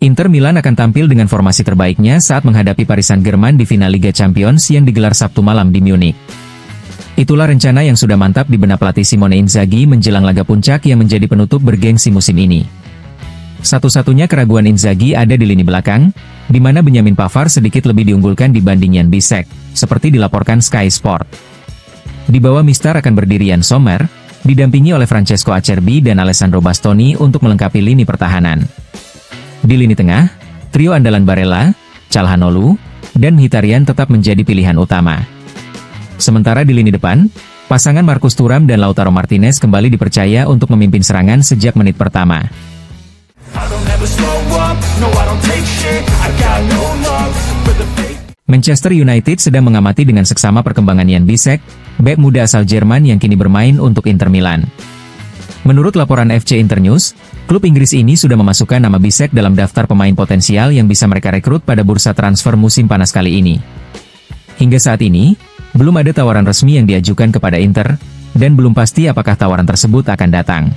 Inter Milan akan tampil dengan formasi terbaiknya saat menghadapi Paris Saint-Germain di final Liga Champions yang digelar Sabtu malam di Munich. Itulah rencana yang sudah mantap di benak pelatih Simone Inzaghi menjelang laga puncak yang menjadi penutup bergengsi musim ini. Satu-satunya keraguan Inzaghi ada di lini belakang, di mana Benjamin Pavard sedikit lebih diunggulkan dibanding Jan Bisek, seperti dilaporkan Sky Sport. Di bawah Mistar akan berdiri Yann Sommer, didampingi oleh Francesco Acerbi dan Alessandro Bastoni untuk melengkapi lini pertahanan. Di lini tengah, trio andalan Barella, Calhanoglu, dan Mkhitaryan tetap menjadi pilihan utama. Sementara di lini depan, pasangan Marcus Thuram dan Lautaro Martinez kembali dipercaya untuk memimpin serangan sejak menit pertama. Manchester United sedang mengamati dengan seksama perkembangan Jan Bisek, bek muda asal Jerman yang kini bermain untuk Inter Milan. Menurut laporan FC Internews, klub Inggris ini sudah memasukkan nama Bisek dalam daftar pemain potensial yang bisa mereka rekrut pada bursa transfer musim panas kali ini. Hingga saat ini, belum ada tawaran resmi yang diajukan kepada Inter, dan belum pasti apakah tawaran tersebut akan datang.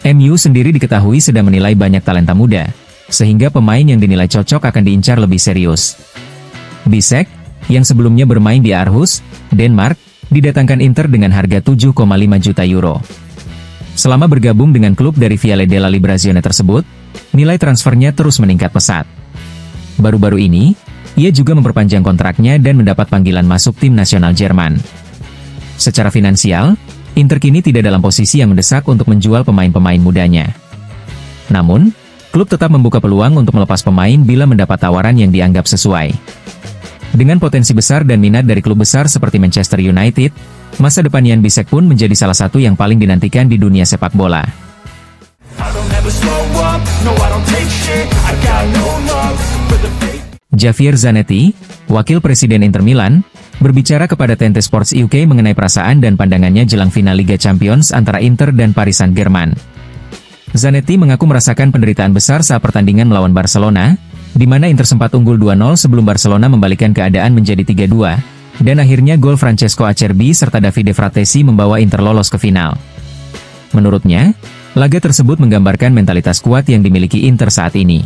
MU sendiri diketahui sedang menilai banyak talenta muda, sehingga pemain yang dinilai cocok akan diincar lebih serius. Bisek, yang sebelumnya bermain di Aarhus, Denmark, didatangkan Inter dengan harga 7,5 juta euro. Selama bergabung dengan klub dari Viale della Liberazione tersebut, nilai transfernya terus meningkat pesat. Baru-baru ini, ia juga memperpanjang kontraknya dan mendapat panggilan masuk tim nasional Jerman. Secara finansial, Inter kini tidak dalam posisi yang mendesak untuk menjual pemain-pemain mudanya. Namun, klub tetap membuka peluang untuk melepas pemain bila mendapat tawaran yang dianggap sesuai. Dengan potensi besar dan minat dari klub besar seperti Manchester United, masa depan Jan Bisek pun menjadi salah satu yang paling dinantikan di dunia sepak bola. Javier Zanetti, wakil presiden Inter Milan, berbicara kepada TNT Sports UK mengenai perasaan dan pandangannya jelang final Liga Champions antara Inter dan Paris Saint-Germain. Zanetti mengaku merasakan penderitaan besar saat pertandingan melawan Barcelona, di mana Inter sempat unggul 2-0 sebelum Barcelona membalikkan keadaan menjadi 3-2, dan akhirnya gol Francesco Acerbi serta Davide Fratesi membawa Inter lolos ke final. Menurutnya, laga tersebut menggambarkan mentalitas kuat yang dimiliki Inter saat ini.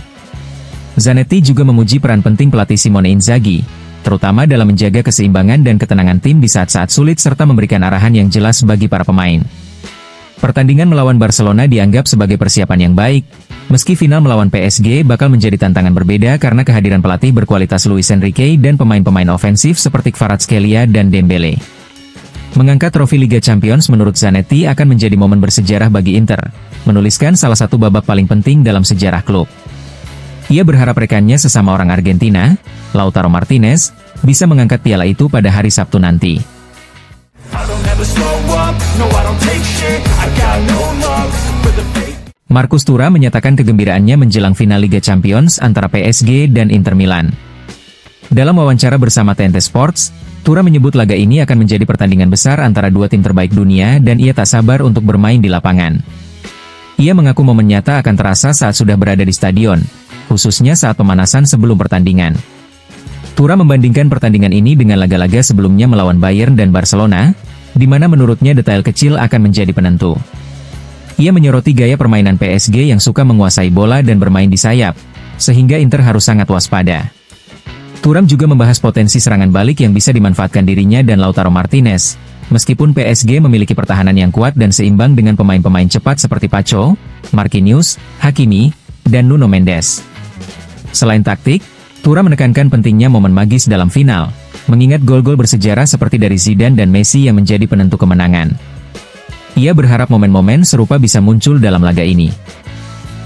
Zanetti juga memuji peran penting pelatih Simone Inzaghi, terutama dalam menjaga keseimbangan dan ketenangan tim di saat-saat sulit serta memberikan arahan yang jelas bagi para pemain. Pertandingan melawan Barcelona dianggap sebagai persiapan yang baik, meski final melawan PSG bakal menjadi tantangan berbeda karena kehadiran pelatih berkualitas Luis Enrique dan pemain-pemain ofensif seperti Kvaratskhelia dan Dembele. Mengangkat trofi Liga Champions menurut Zanetti akan menjadi momen bersejarah bagi Inter, menuliskan salah satu babak paling penting dalam sejarah klub. Ia berharap rekannya sesama orang Argentina, Lautaro Martinez, bisa mengangkat piala itu pada hari Sabtu nanti. Marcus Thuram menyatakan kegembiraannya menjelang final Liga Champions antara PSG dan Inter Milan. Dalam wawancara bersama TNT Sports, Thuram menyebut laga ini akan menjadi pertandingan besar antara dua tim terbaik dunia dan ia tak sabar untuk bermain di lapangan. Ia mengaku momen nyata akan terasa saat sudah berada di stadion, khususnya saat pemanasan sebelum pertandingan. Thuram membandingkan pertandingan ini dengan laga-laga sebelumnya melawan Bayern dan Barcelona, di mana menurutnya detail kecil akan menjadi penentu. Ia menyoroti gaya permainan PSG yang suka menguasai bola dan bermain di sayap, sehingga Inter harus sangat waspada. Thuram juga membahas potensi serangan balik yang bisa dimanfaatkan dirinya dan Lautaro Martinez, meskipun PSG memiliki pertahanan yang kuat dan seimbang dengan pemain-pemain cepat seperti Pacho, Marquinhos, Hakimi, dan Nuno Mendes. Selain taktik, Thuram menekankan pentingnya momen magis dalam final, mengingat gol-gol bersejarah seperti dari Zidane dan Messi yang menjadi penentu kemenangan. Ia berharap momen-momen serupa bisa muncul dalam laga ini.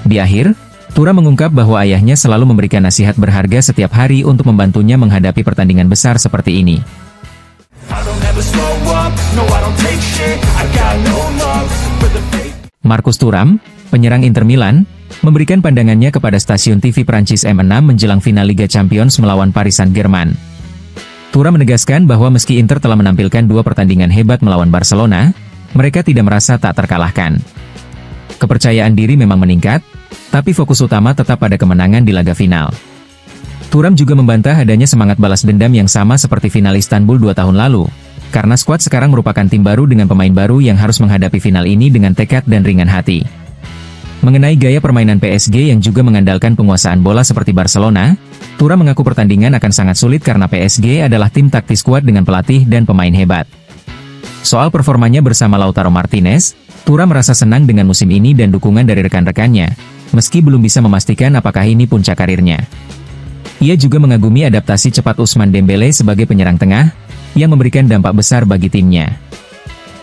Di akhir, Thuram mengungkap bahwa ayahnya selalu memberikan nasihat berharga setiap hari untuk membantunya menghadapi pertandingan besar seperti ini. Marcus Thuram, penyerang Inter Milan, memberikan pandangannya kepada stasiun TV Prancis M6 menjelang final Liga Champions melawan Paris Saint-Germain. Thuram menegaskan bahwa meski Inter telah menampilkan dua pertandingan hebat melawan Barcelona, mereka tidak merasa tak terkalahkan. Kepercayaan diri memang meningkat, tapi fokus utama tetap pada kemenangan di laga final. Thuram juga membantah adanya semangat balas dendam yang sama seperti final Istanbul 2 tahun lalu, karena skuad sekarang merupakan tim baru dengan pemain baru yang harus menghadapi final ini dengan tekad dan ringan hati. Mengenai gaya permainan PSG yang juga mengandalkan penguasaan bola seperti Barcelona, Thuram mengaku pertandingan akan sangat sulit karena PSG adalah tim taktis kuat dengan pelatih dan pemain hebat. Soal performanya bersama Lautaro Martinez, Thuram merasa senang dengan musim ini dan dukungan dari rekan-rekannya, meski belum bisa memastikan apakah ini puncak karirnya. Ia juga mengagumi adaptasi cepat Ousmane Dembélé sebagai penyerang tengah, yang memberikan dampak besar bagi timnya.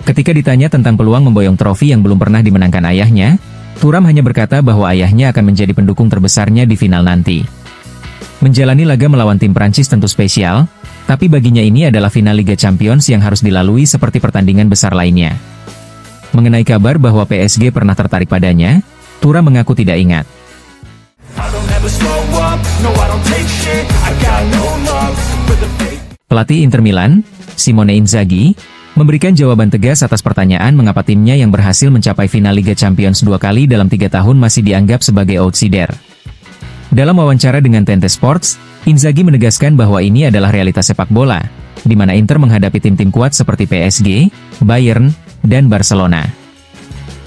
Ketika ditanya tentang peluang memboyong trofi yang belum pernah dimenangkan ayahnya, Thuram hanya berkata bahwa ayahnya akan menjadi pendukung terbesarnya di final nanti. Menjalani laga melawan tim Prancis tentu spesial, tapi baginya ini adalah final Liga Champions yang harus dilalui seperti pertandingan besar lainnya. Mengenai kabar bahwa PSG pernah tertarik padanya, Thuram mengaku tidak ingat. Pelatih Inter Milan, Simone Inzaghi, memberikan jawaban tegas atas pertanyaan mengapa timnya yang berhasil mencapai final Liga Champions 2 kali dalam 3 tahun masih dianggap sebagai outsider. Dalam wawancara dengan Tente Sports, Inzaghi menegaskan bahwa ini adalah realitas sepak bola, di mana Inter menghadapi tim-tim kuat seperti PSG, Bayern, dan Barcelona.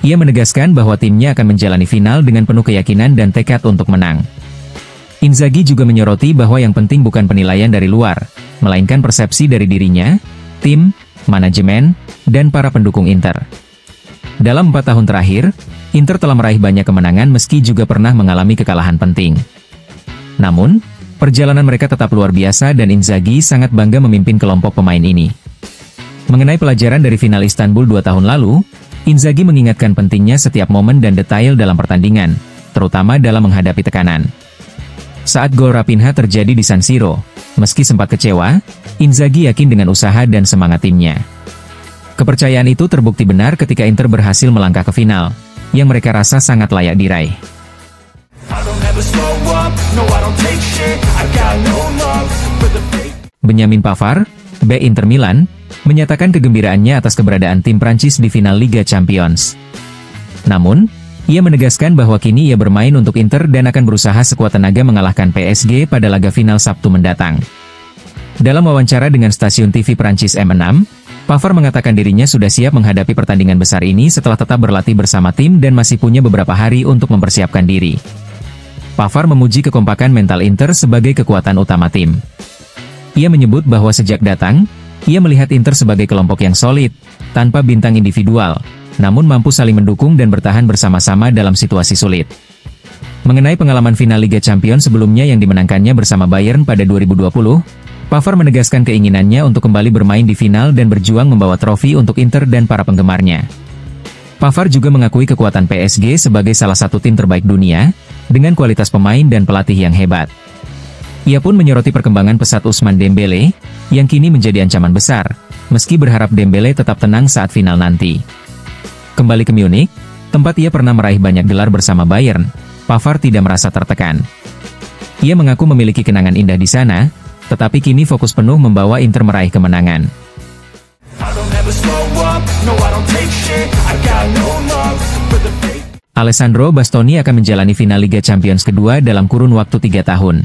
Ia menegaskan bahwa timnya akan menjalani final dengan penuh keyakinan dan tekad untuk menang. Inzaghi juga menyoroti bahwa yang penting bukan penilaian dari luar, melainkan persepsi dari dirinya, tim, manajemen, dan para pendukung Inter. Dalam 4 tahun terakhir, Inter telah meraih banyak kemenangan meski juga pernah mengalami kekalahan penting. Namun, perjalanan mereka tetap luar biasa dan Inzaghi sangat bangga memimpin kelompok pemain ini. Mengenai pelajaran dari final Istanbul 2 tahun lalu, Inzaghi mengingatkan pentingnya setiap momen dan detail dalam pertandingan, terutama dalam menghadapi tekanan. Saat gol Raphinha terjadi di San Siro, meski sempat kecewa, Inzaghi yakin dengan usaha dan semangat timnya. Kepercayaan itu terbukti benar ketika Inter berhasil melangkah ke final, yang mereka rasa sangat layak diraih. Benjamin Pavard, bek Inter Milan, menyatakan kegembiraannya atas keberadaan tim Prancis di final Liga Champions. Namun, ia menegaskan bahwa kini ia bermain untuk Inter dan akan berusaha sekuat tenaga mengalahkan PSG pada laga final Sabtu mendatang. Dalam wawancara dengan stasiun TV Prancis M6, Pavard mengatakan dirinya sudah siap menghadapi pertandingan besar ini setelah tetap berlatih bersama tim dan masih punya beberapa hari untuk mempersiapkan diri. Pavard memuji kekompakan mental Inter sebagai kekuatan utama tim. Ia menyebut bahwa sejak datang, ia melihat Inter sebagai kelompok yang solid, tanpa bintang individual, namun mampu saling mendukung dan bertahan bersama-sama dalam situasi sulit. Mengenai pengalaman final Liga Champions sebelumnya yang dimenangkannya bersama Bayern pada 2020, Pavard menegaskan keinginannya untuk kembali bermain di final dan berjuang membawa trofi untuk Inter dan para penggemarnya. Pavard juga mengakui kekuatan PSG sebagai salah satu tim terbaik dunia, dengan kualitas pemain dan pelatih yang hebat. Ia pun menyoroti perkembangan pesat Ousmane Dembélé, yang kini menjadi ancaman besar, meski berharap Dembélé tetap tenang saat final nanti. Kembali ke Munich, tempat ia pernah meraih banyak gelar bersama Bayern, Pavard tidak merasa tertekan. Ia mengaku memiliki kenangan indah di sana, tetapi kini fokus penuh membawa Inter meraih kemenangan. Alessandro Bastoni akan menjalani final Liga Champions kedua dalam kurun waktu 3 tahun.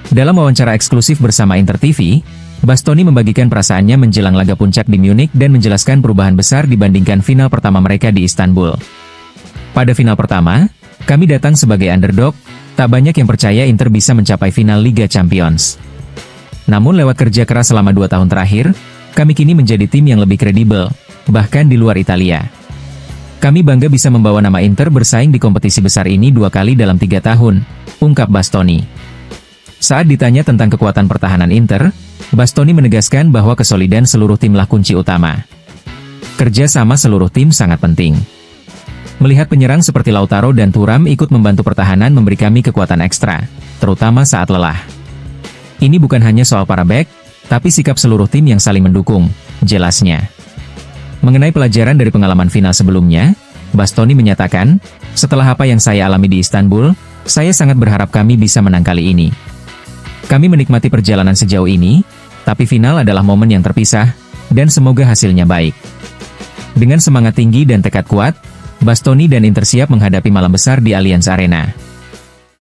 Dalam wawancara eksklusif bersama Inter TV, Bastoni membagikan perasaannya menjelang laga puncak di Munich dan menjelaskan perubahan besar dibandingkan final pertama mereka di Istanbul. Pada final pertama, kami datang sebagai underdog, tak banyak yang percaya Inter bisa mencapai final Liga Champions. Namun lewat kerja keras selama 2 tahun terakhir, kami kini menjadi tim yang lebih kredibel, bahkan di luar Italia. Kami bangga bisa membawa nama Inter bersaing di kompetisi besar ini 2 kali dalam 3 tahun, ungkap Bastoni. Saat ditanya tentang kekuatan pertahanan Inter, Bastoni menegaskan bahwa kesolidan seluruh timlah kunci utama. Kerja sama seluruh tim sangat penting. Melihat penyerang seperti Lautaro dan Thuram ikut membantu pertahanan memberi kami kekuatan ekstra, terutama saat lelah. Ini bukan hanya soal para bek, tapi sikap seluruh tim yang saling mendukung, jelasnya. Mengenai pelajaran dari pengalaman final sebelumnya, Bastoni menyatakan, setelah apa yang saya alami di Istanbul, saya sangat berharap kami bisa menang kali ini. Kami menikmati perjalanan sejauh ini, tapi final adalah momen yang terpisah, dan semoga hasilnya baik. Dengan semangat tinggi dan tekad kuat, Bastoni dan Inter siap menghadapi malam besar di Allianz Arena.